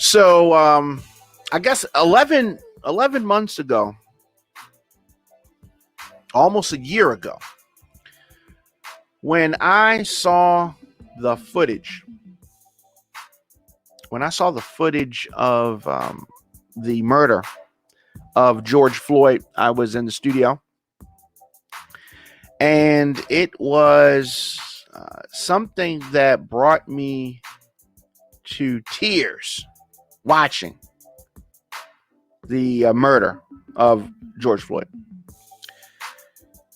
So I guess 11 months ago, almost a year ago, when I saw the footage, of the murder of George Floyd, I was in the studio, and it was something that brought me to tears watching the murder of George Floyd.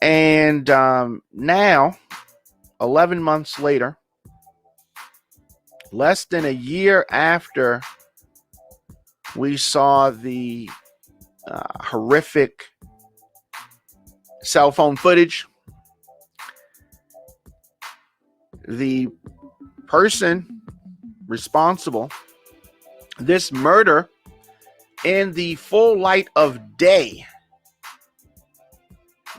And now, 11 months later, less than a year after we saw the horrific cell phone footage, the person responsible, this murder in the full light of day,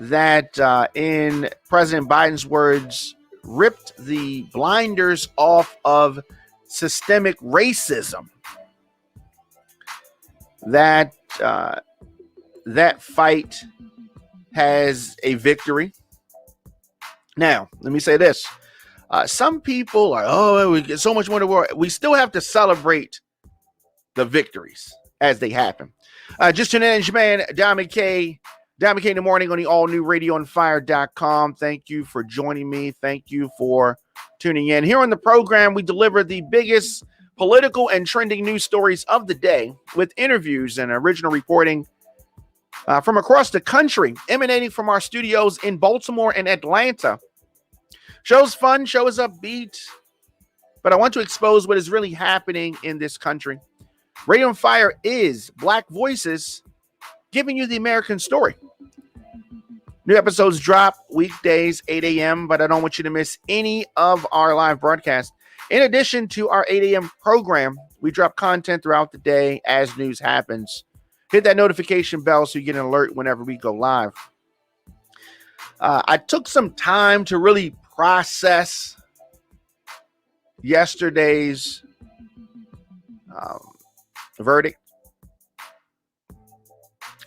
that in President Biden's words, ripped the blinders off of systemic racism. That fight has a victory. Now, let me say this. Some people are, we get so much more to war. We still have to celebrate the victories as they happen. Just tune in, man. Diamond K in the morning on the all-new radioonfire.com. Thank you for joining me. Thank you for tuning in. Here on the program, we deliver the biggest political and trending news stories of the day with interviews and original reporting from across the country, emanating from our studios in Baltimore and Atlanta. Show's fun, show is upbeat, but I want to expose what is really happening in this country. Radio on Fire is Black voices giving you the American story. New episodes drop weekdays, 8 a.m., but I don't want you to miss any of our live broadcasts. In addition to our 8 a.m. program, we drop content throughout the day as news happens. Hit that notification bell so you get an alert whenever we go live. I took some time to really process yesterday's verdict.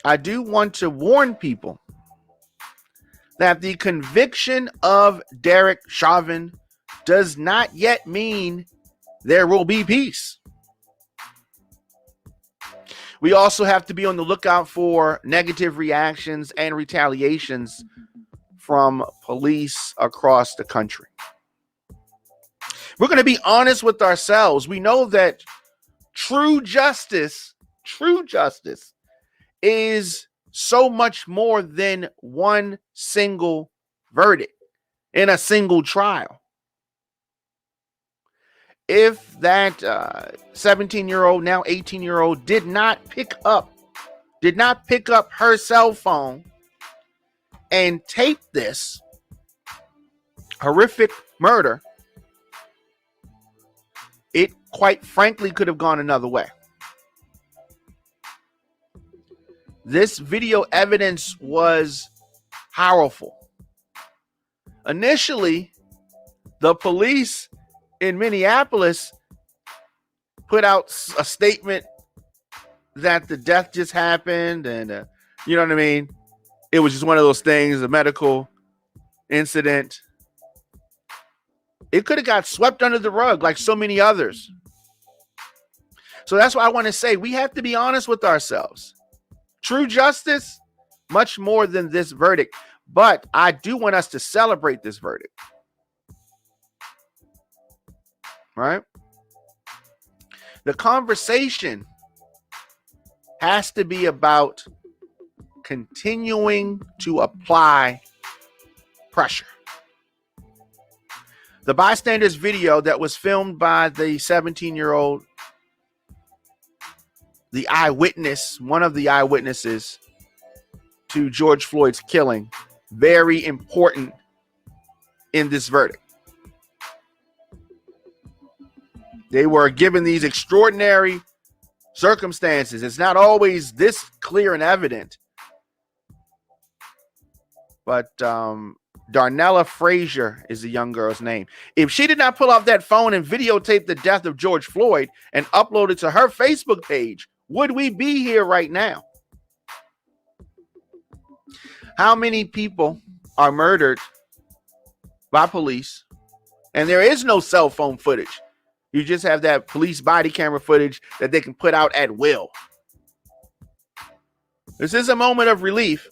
I do want to warn people that the conviction of Derek Chauvin does not yet mean there will be peace. We also have to be on the lookout for negative reactions and retaliations from police across the country. We're going to be honest with ourselves. We know that true justice is so much more than one single verdict in a single trial. If that 17-year-old, now 18-year-old, did not pick up her cell phone and tape this horrific murder, it quite frankly could have gone another way. This video evidence was powerful. Initially, the police in Minneapolis put out a statement that the death just happened and, you know what I mean? It was just one of those things, a medical incident. It could have got swept under the rug like so many others. So that's why I want to say we have to be honest with ourselves. True justice, much more than this verdict. But I do want us to celebrate this verdict. Right? The conversation has to be about continuing to apply pressure. The bystanders video that was filmed by the 17-year-old, the eyewitness, one of the eyewitnesses to George Floyd's killing, very important in this verdict. They were given these extraordinary circumstances. It's not always this clear and evident. But Darnella Frazier is the young girl's name. If she did not pull off that phone and videotape the death of George Floyd and upload it to her Facebook page, would we be here right now? How many people are murdered by police and there is no cell phone footage? You just have that police body camera footage that they can put out at will. This is a moment of relief.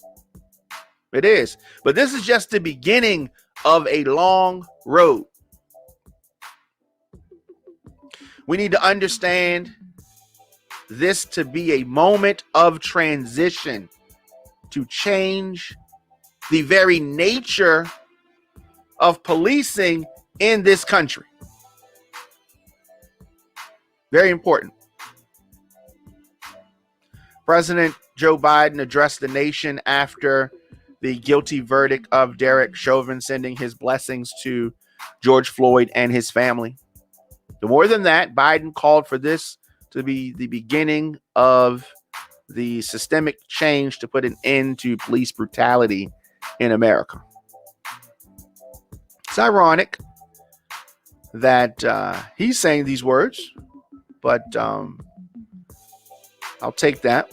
It is. But this is just the beginning of a long road. We need to understand this to be a moment of transition to change the very nature of policing in this country. Very important. President Joe Biden addressed the nation after the guilty verdict of Derek Chauvin, sending his blessings to George Floyd and his family. But more than that, Biden called for this to be the beginning of the systemic change to put an end to police brutality in America. It's ironic that he's saying these words, but I'll take that.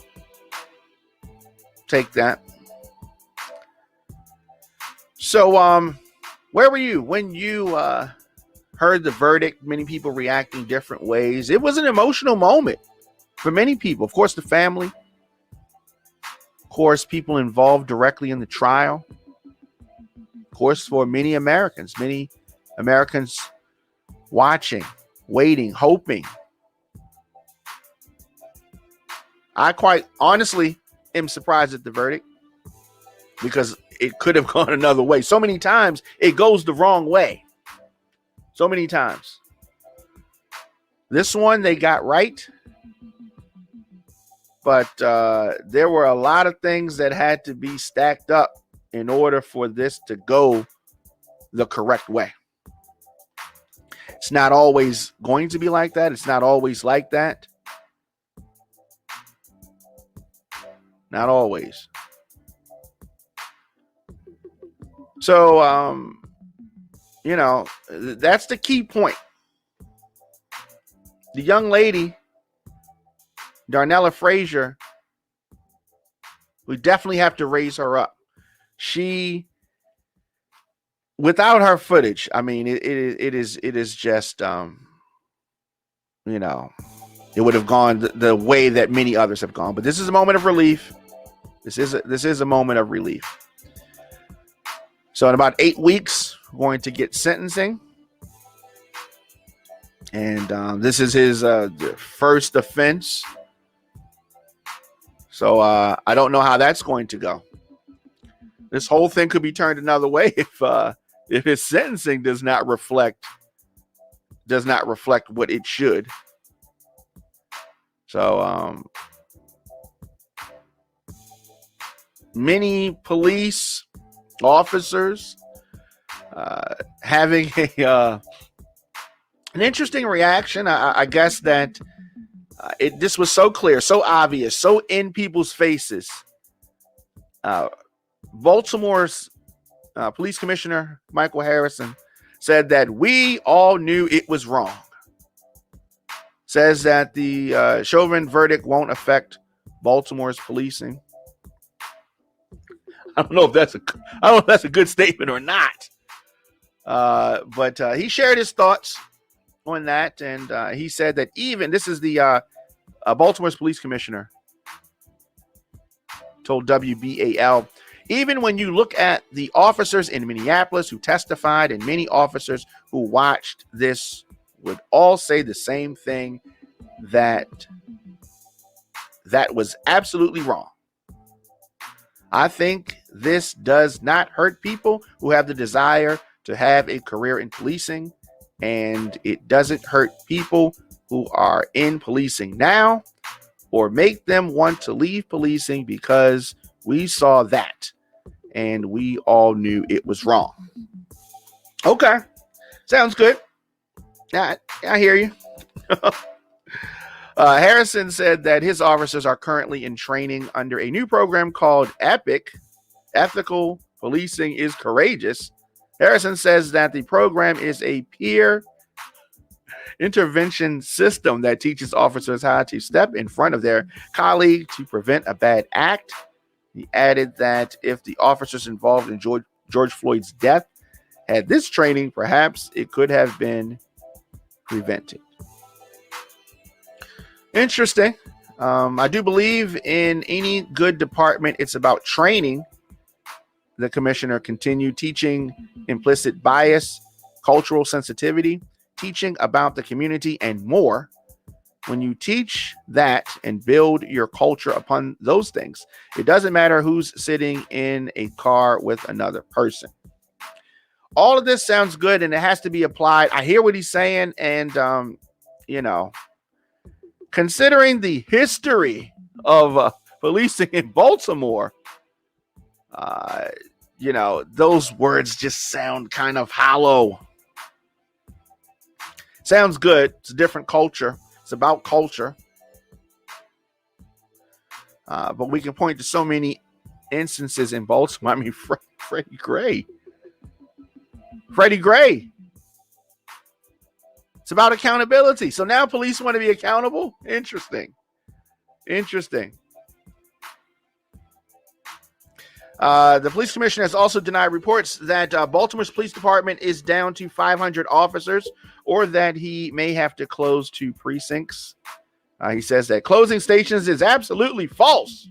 Take that. So, where were you when you heard the verdict? Many people reacting different ways. It was an emotional moment for many people. Of course, the family. Of course, people involved directly in the trial. Of course, for many Americans watching, waiting, hoping. I quite honestly am surprised at the verdict because it could have gone another way. So many times it goes the wrong way. So many times. This one they got right. But there were a lot of things that had to be stacked up in order for this to go the correct way. It's not always going to be like that. It's not always like that. Not always. So, that's the key point. The young lady, Darnella Frazier, we definitely have to raise her up. She, without her footage, I mean, it is just, it would have gone the way that many others have gone. But this is a moment of relief. This is a moment of relief. So in about 8 weeks, we're going to get sentencing. And this is his first offense. So I don't know how that's going to go. This whole thing could be turned another way if his sentencing does not reflect what it should. So many police officers having an interesting reaction. I guess that this was so clear, so obvious, so in people's faces. Baltimore's police commissioner, Michael Harrison, said that we all knew it was wrong. Says that the Chauvin verdict won't affect Baltimore's policing. I don't know if that's a good statement or not. But he shared his thoughts on that, and he said that this is the Baltimore's police commissioner told WBAL, even when you look at the officers in Minneapolis who testified and many officers who watched this would all say the same thing, that was absolutely wrong. I think this does not hurt people who have the desire to have a career in policing, and it doesn't hurt people who are in policing now or make them want to leave policing, because we saw that and we all knew it was wrong. Okay. Sounds good. I hear you. Harrison said that his officers are currently in training under a new program called EPIC. Ethical Policing is Courageous. Harrison says that the program is a peer intervention system that teaches officers how to step in front of their colleague to prevent a bad act. He added that if the officers involved in George Floyd's death had this training, perhaps it could have been prevented. Interesting. I do believe in any good department, it's about training. The commissioner continued teaching implicit bias, cultural sensitivity, teaching about the community, and more. When you teach that and build your culture upon those things, it doesn't matter who's sitting in a car with another person. All of this sounds good and it has to be applied. I hear what he's saying. And, considering the history of policing in Baltimore, those words just sound kind of hollow. Sounds good. It's a different culture. It's about culture. But we can point to so many instances in Baltimore. I mean, Freddie Gray. It's about accountability. So now police want to be accountable? Interesting. The police commissioner has also denied reports that Baltimore's police department is down to 500 officers or that he may have to close 2 precincts. He says that closing stations is absolutely false.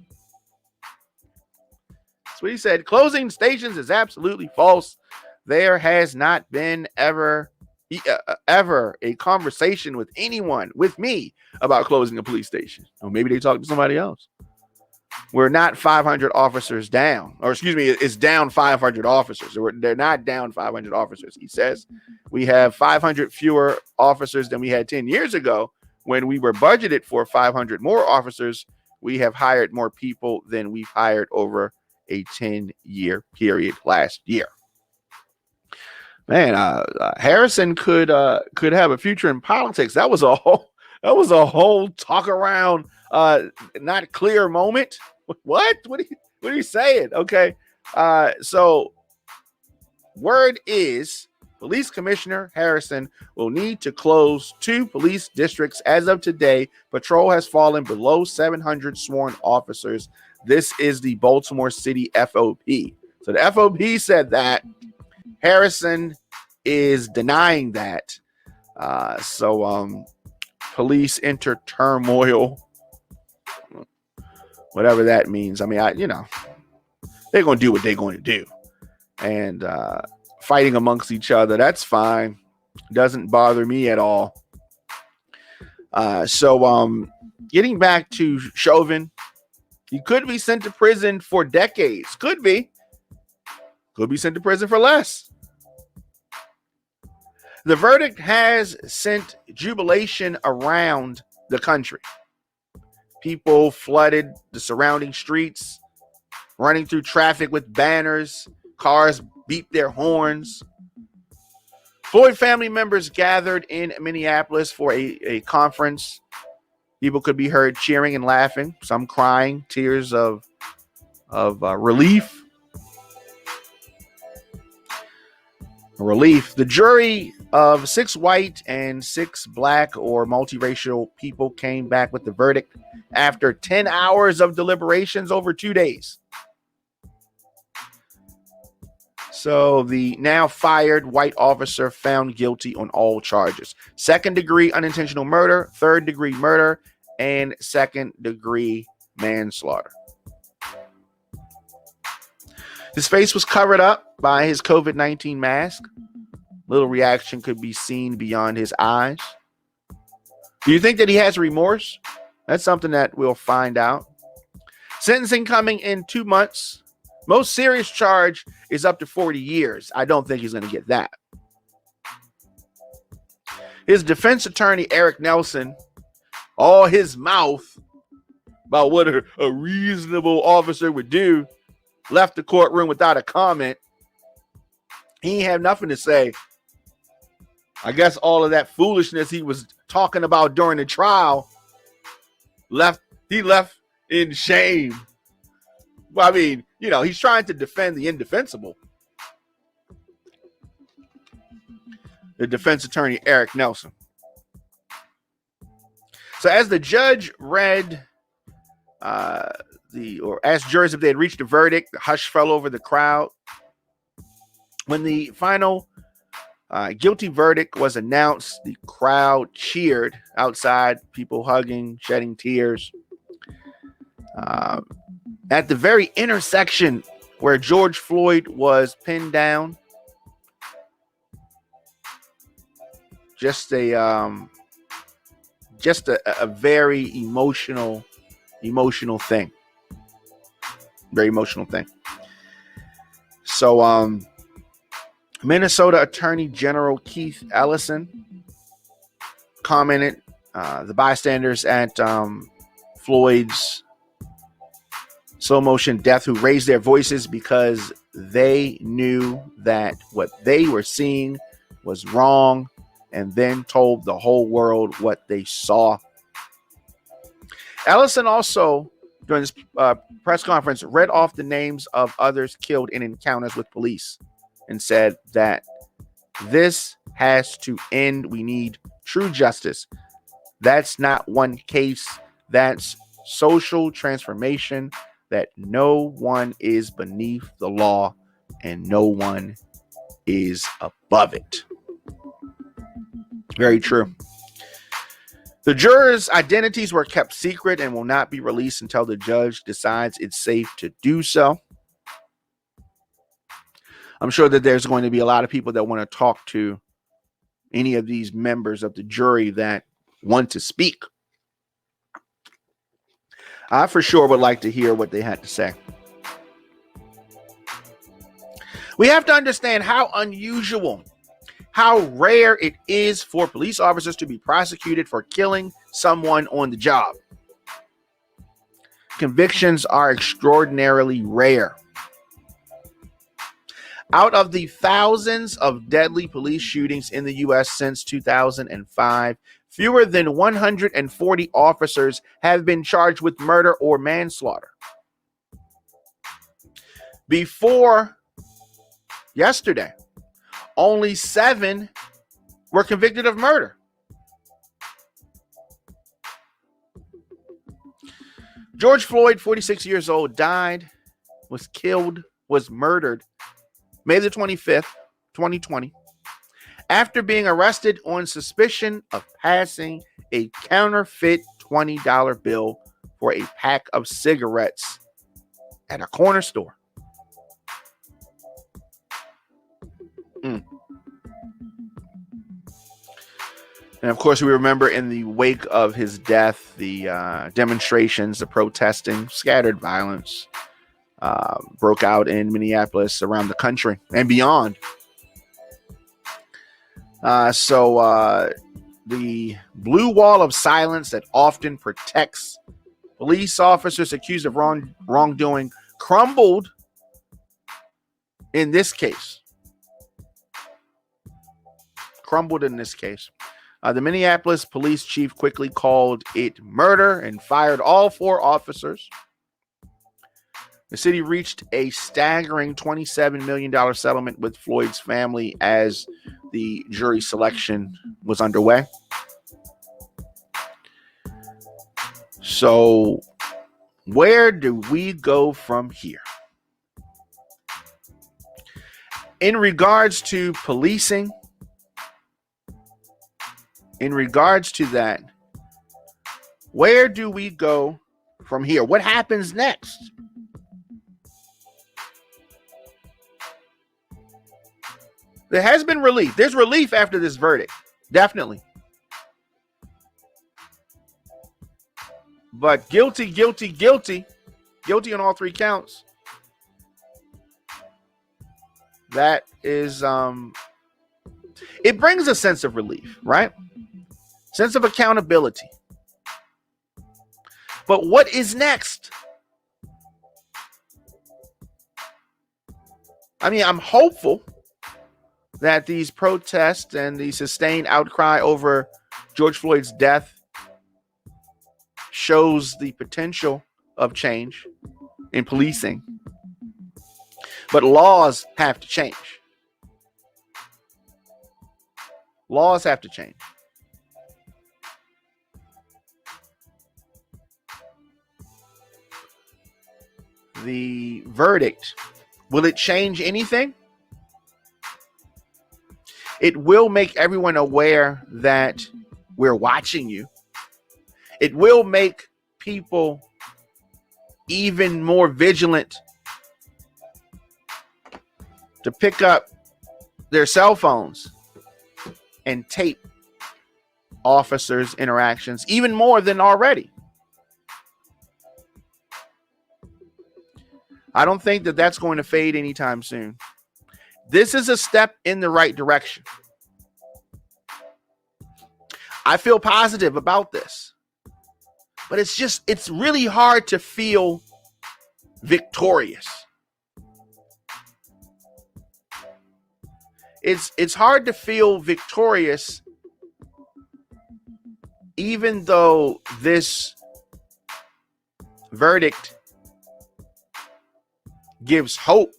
That's what he said. Closing stations is absolutely false. There has not been ever a conversation with anyone, with me, about closing a police station. Or maybe they talked to somebody else. We're not 500 officers down, or excuse me, it's down 500 officers. They're not down 500 officers. He says we have 500 fewer officers than we had 10 years ago when we were budgeted for 500 more officers. We have hired more people than we've hired over a 10-year period last year. Man, Harrison could have a future in politics. That was a whole talk around not clear moment. What are you saying? Okay. So word is Police Commissioner Harrison will need to close 2 police districts as of today. Patrol has fallen below 700 sworn officers. This is the Baltimore City FOP. So the FOP said that. Harrison is denying that. Police enter turmoil, whatever that means. I mean, they're going to do what they're going to do. And fighting amongst each other, that's fine. Doesn't bother me at all. Getting back to Chauvin, he could be sent to prison for decades. Could be sent to prison for less. The verdict has sent jubilation around the country. People flooded the surrounding streets, running through traffic with banners. Cars beat their horns. Floyd family members gathered in Minneapolis for a conference. People could be heard cheering and laughing, some crying, tears of relief. The jury of 6 white and 6 black or multiracial people came back with the verdict after 10 hours of deliberations over 2 days. So the now fired white officer found guilty on all charges: 2nd-degree unintentional murder, 3rd-degree murder, and 2nd-degree manslaughter. His face was covered up by his COVID-19 mask. Little reaction could be seen beyond his eyes. Do you think that he has remorse? That's something that we'll find out. Sentencing coming in 2 months. Most serious charge is up to 40 years. I don't think he's going to get that. His defense attorney, Eric Nelson, all his mouth about what a reasonable officer would do, left the courtroom without a comment. He ain't have nothing to say. I guess all of that foolishness he was talking about during the trial he left in shame. Well, I mean, he's trying to defend the indefensible. the defense attorney, Eric Nelson. So as the judge read or asked jurors if they had reached a verdict, the hush fell over the crowd. When the final guilty verdict was announced, the crowd cheered outside, people hugging, shedding tears. At the very intersection where George Floyd was pinned down, just a very emotional thing. Very emotional thing. So, Minnesota Attorney General Keith Ellison commented, the bystanders at Floyd's slow motion death who raised their voices because they knew that what they were seeing was wrong, and then told the whole world what they saw. Ellison also, during this press conference, read off the names of others killed in encounters with police and said that this has to end. We need true justice. That's not one case. That's social transformation, that no one is beneath the law and no one is above it. Very true. The jurors' identities were kept secret and will not be released until the judge decides it's safe to do so. I'm sure that there's going to be a lot of people that want to talk to any of these members of the jury that want to speak. I for sure would like to hear what they had to say. We have to understand how unusual, how rare it is for police officers to be prosecuted for killing someone on the job. Convictions are extraordinarily rare. Out of the thousands of deadly police shootings in the U.S. since 2005, fewer than 140 officers have been charged with murder or manslaughter. Before yesterday, only 7 were convicted of murder. George Floyd, 46 years old, died, was killed, was murdered May the 25th, 2020, after being arrested on suspicion of passing a counterfeit $20 bill for a pack of cigarettes at a corner store. And of course, we remember in the wake of his death, the demonstrations, the protesting, scattered violence broke out in Minneapolis, around the country, and beyond. So the blue wall of silence that often protects police officers accused of wrongdoing crumbled in this case. The Minneapolis police chief quickly called it murder and fired all 4 officers. The city reached a staggering $27 million settlement with Floyd's family as the jury selection was underway. So, where do we go from here? In regards to policing, in regards to that, where do we go from here? What happens next? There has been relief. There's relief after this verdict. Definitely. But guilty on all 3 counts. That is, it brings a sense of relief, right? Sense of accountability. But what is next? I mean, I'm hopeful that these protests and the sustained outcry over George Floyd's death shows the potential of change in policing. But laws have to change. Laws have to change. The verdict, will it change anything? It will make everyone aware that we're watching you. It will make people even more vigilant to pick up their cell phones and tape officers' interactions, even more than already. I don't think that that's going to fade anytime soon. This is a step in the right direction. I feel positive about this, but it's really hard to feel victorious. It's hard to feel victorious, even though this verdict gives hope.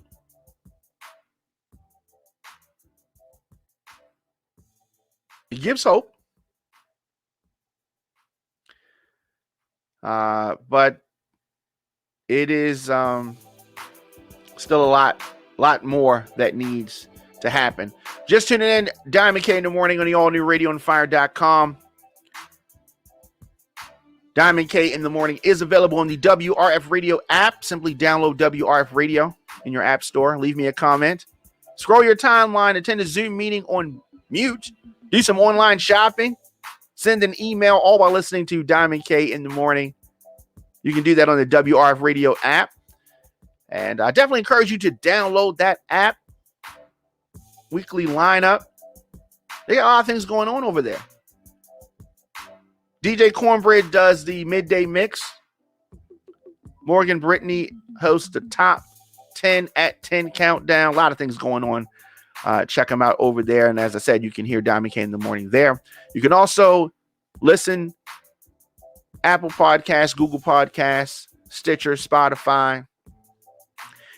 It gives hope. But it is still a lot more that needs to happen. Just tuning in, Diamond K in the morning on the all new radioonfire.com. Diamond K in the morning is available on the WRF Radio app. Simply download WRF Radio in your app store. Leave me a comment. Scroll your timeline, attend a Zoom meeting on mute, do some online shopping, send an email, all while listening to Diamond K in the morning. You can do that on the WRF Radio app. And I definitely encourage you to download that app. Weekly lineup. They got a lot of things going on over there. DJ Cornbread does the midday mix. Morgan Brittany hosts the top 10 at 10 countdown. A lot of things going on. Check them out over there. And as I said, you can hear Diamond K in the morning there. You can also listen Apple Podcasts, Google Podcasts, Stitcher, Spotify.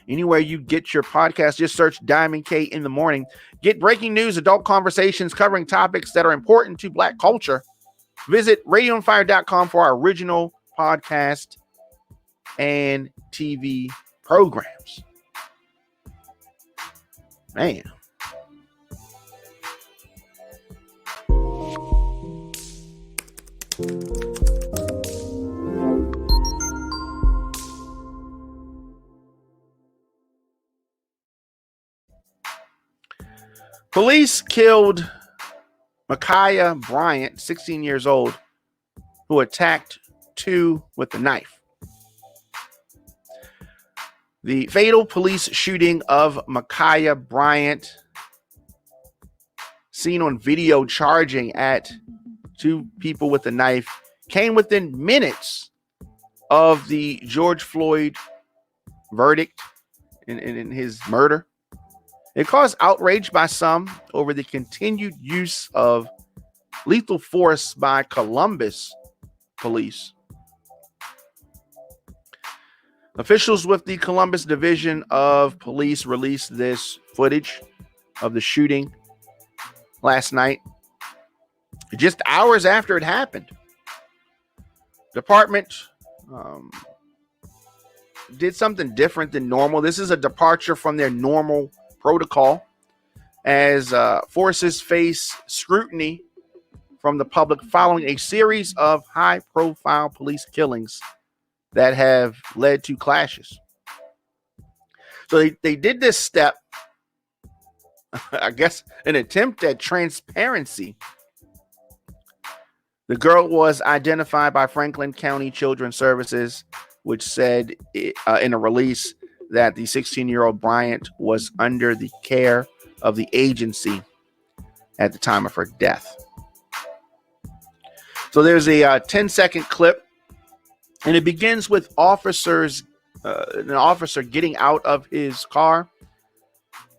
Anywhere you get your podcast, just search Diamond K in the morning. Get breaking news, adult conversations covering topics that are important to Black culture. Visit radioonfire.com for our original podcast and TV programs. Man. Police killed Ma'Khia Bryant, 16 years old, who attacked two with a knife. The fatal police shooting of Ma'Khia Bryant, seen on video charging at two people with a knife, came within minutes of the George Floyd verdict in his murder. It caused outrage by some over the continued use of lethal force by Columbus police. Officials with the Columbus Division of Police released this footage of the shooting last night, just hours after it happened. Department did something different than normal. This is a departure from their normal protocol as forces face scrutiny from the public following a series of high-profile police killings that have led to clashes. So they did this step, I guess, an attempt at transparency. The girl was identified by Franklin County Children's Services, which said in a release that the 16-year-old Bryant was under the care of the agency at the time of her death. So there's a 10-second clip, and it begins with an officer getting out of his car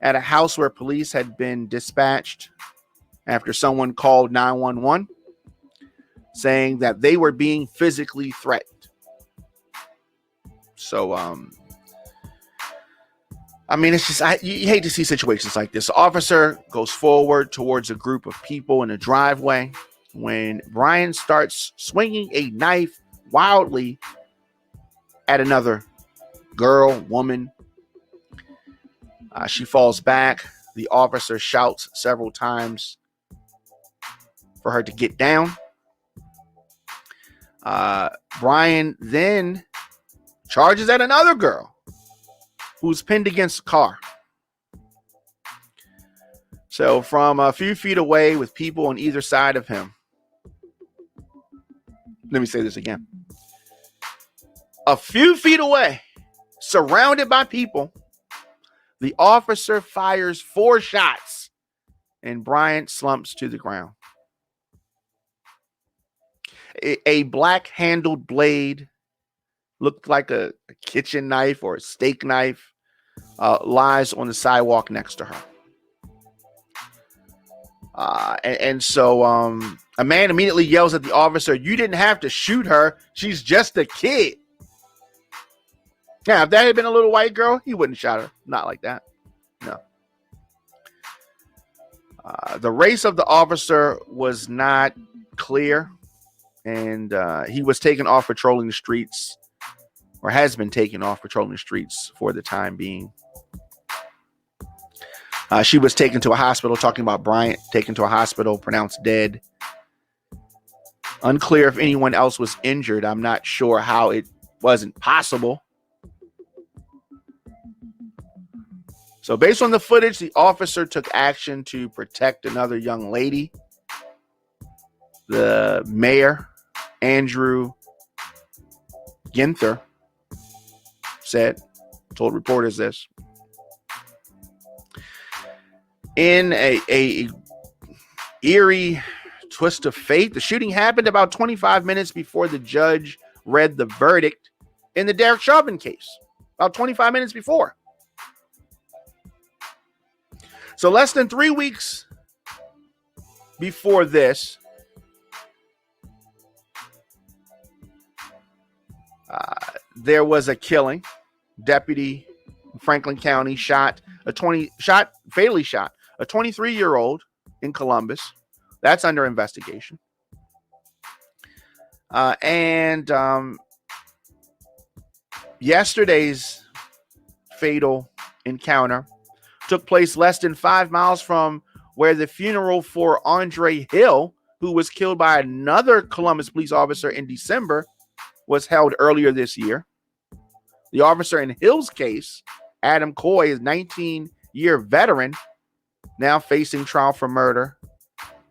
at a house where police had been dispatched after someone called 911 saying that they were being physically threatened. So I mean, it's just, you hate to see situations like this. The officer goes forward towards a group of people in a driveway when Brian starts swinging a knife wildly at another girl, woman. She falls back. The officer shouts several times for her to get down. Brian then charges at another girl who's pinned against a car. So from a few feet away with people on either side of him. Let me say this again. A few feet away, surrounded by people, the officer fires 4 shots and Bryant slumps to the ground. A black-handled blade, looked like a kitchen knife or a steak knife, lies on the sidewalk next to her. So a man immediately yells at the officer, "You didn't have to shoot her. She's just a kid." Now, if that had been a little white girl, he wouldn't have shot her. Not like that. No. The race of the officer was not clear, and he was taken off patrolling the streets, or has been taken off patrolling the streets for the time being. She was taken to a hospital, talking about Bryant, taken to a hospital, pronounced dead. Unclear if anyone else was injured. I'm not sure how it wasn't possible. So based on the footage, the officer took action to protect another young lady. The mayor, Andrew Ginther, told reporters this. In a eerie twist of fate, the shooting happened about 25 minutes before the judge read the verdict in the Derek Chauvin case. About 25 minutes before. So less than 3 weeks before this, there was a killing. Deputy Franklin County fatally shot a 23-year-old in Columbus. That's under investigation. Yesterday's fatal encounter took place less than 5 miles from where the funeral for Andre Hill, who was killed by another Columbus police officer in December, was held earlier this year. The officer in Hill's case, Adam Coy, is a 19-year veteran, now facing trial for murder,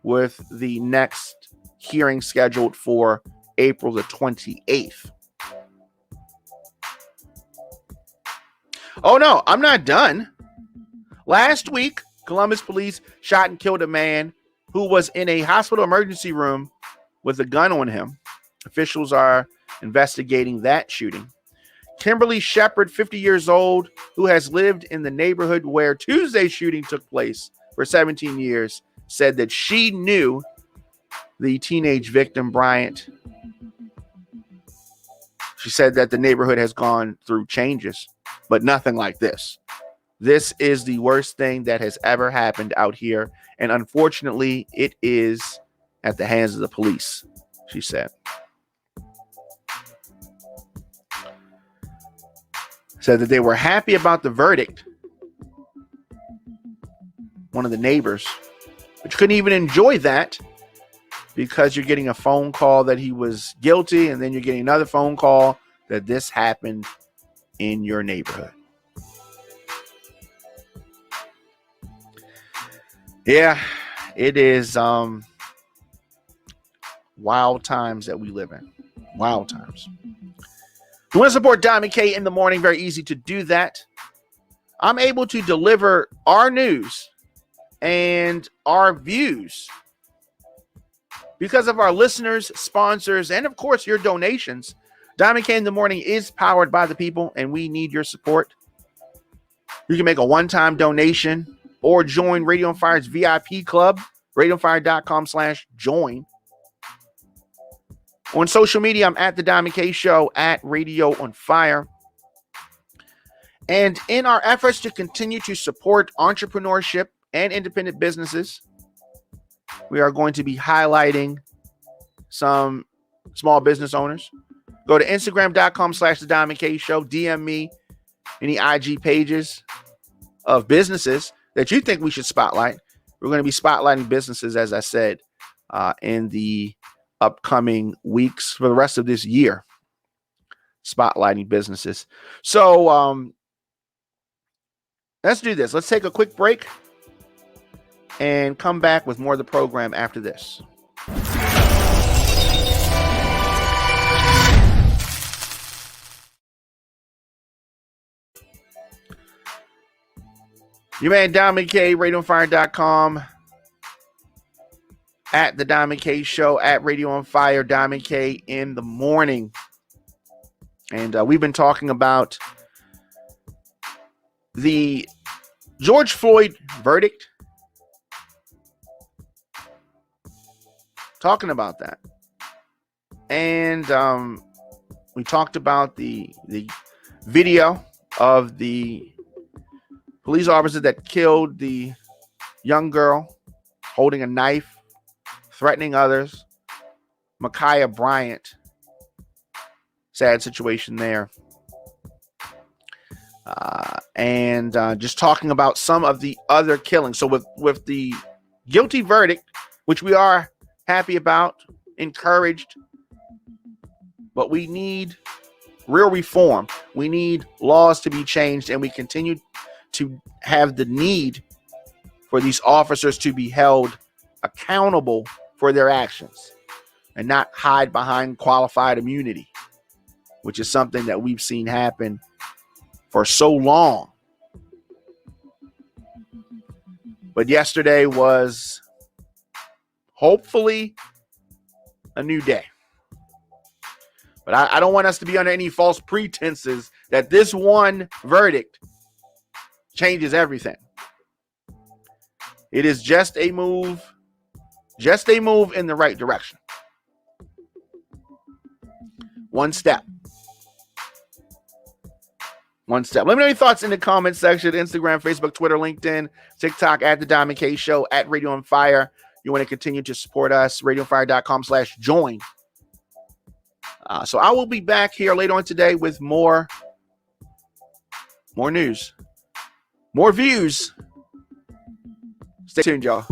with the next hearing scheduled for April the 28th. Oh no, I'm not done. Last week, Columbus police shot and killed a man who was in a hospital emergency room with a gun on him. Officials are investigating that shooting. Kimberly Shepard, 50 years old, who has lived in the neighborhood where Tuesday's shooting took place for 17 years, said that she knew the teenage victim, Bryant. She said that the neighborhood has gone through changes, but nothing like this. This is the worst thing that has ever happened out here, and unfortunately, it is at the hands of the police, she said. Said that they were happy about the verdict. One of the neighbors, but you couldn't even enjoy that because you're getting a phone call that he was guilty, and then you're getting another phone call that this happened in your neighborhood. Yeah, it is wild times that we live in. Wild times. If you want to support Diamond K in the morning, very easy to do that. I'm able to deliver our news and our views because of our listeners, sponsors, and of course your donations. Diamond K in the morning is powered by the people, and we need your support. You can make a one-time donation or join Radio on Fire's VIP club, radioonfire.com/join. On social media, I'm at The Diamond K Show, at Radio on Fire. And in our efforts to continue to support entrepreneurship and independent businesses, we are going to be highlighting some small business owners. Go to Instagram.com/The Diamond K Show. DM me any IG pages of businesses that you think we should spotlight. We're going to be spotlighting businesses, as I said, in the upcoming weeks for the rest of this year. Spotlighting businesses. So let's do this. Let's take a quick break and come back with more of the program after this. Your man Diamond K, RadioOnFire.com, at The Diamond K Show, at Radio on Fire, Diamond K in the morning. And we've been talking about the George Floyd verdict. Talking about that. And we talked about the video of the police officer that killed the young girl holding a knife, threatening others. Ma'Khia Bryant. Sad situation there. And just talking about some of the other killings. So with the guilty verdict, which we are happy about, encouraged, but we need real reform. We need laws to be changed, and we continue to have the need for these officers to be held accountable for their actions and not hide behind qualified immunity, which is something that we've seen happen for so long. But yesterday was hopefully a new day. But I don't want us to be under any false pretenses that this one verdict changes everything. It is just a move in the right direction. One step. Let me know your thoughts in the comment section. Instagram, Facebook, Twitter, LinkedIn, TikTok, at The Diamond K Show, at Radio on Fire. You want to continue to support us, radioonfire.com/join. So I will be back here later on today with more news, more views. Stay tuned, y'all.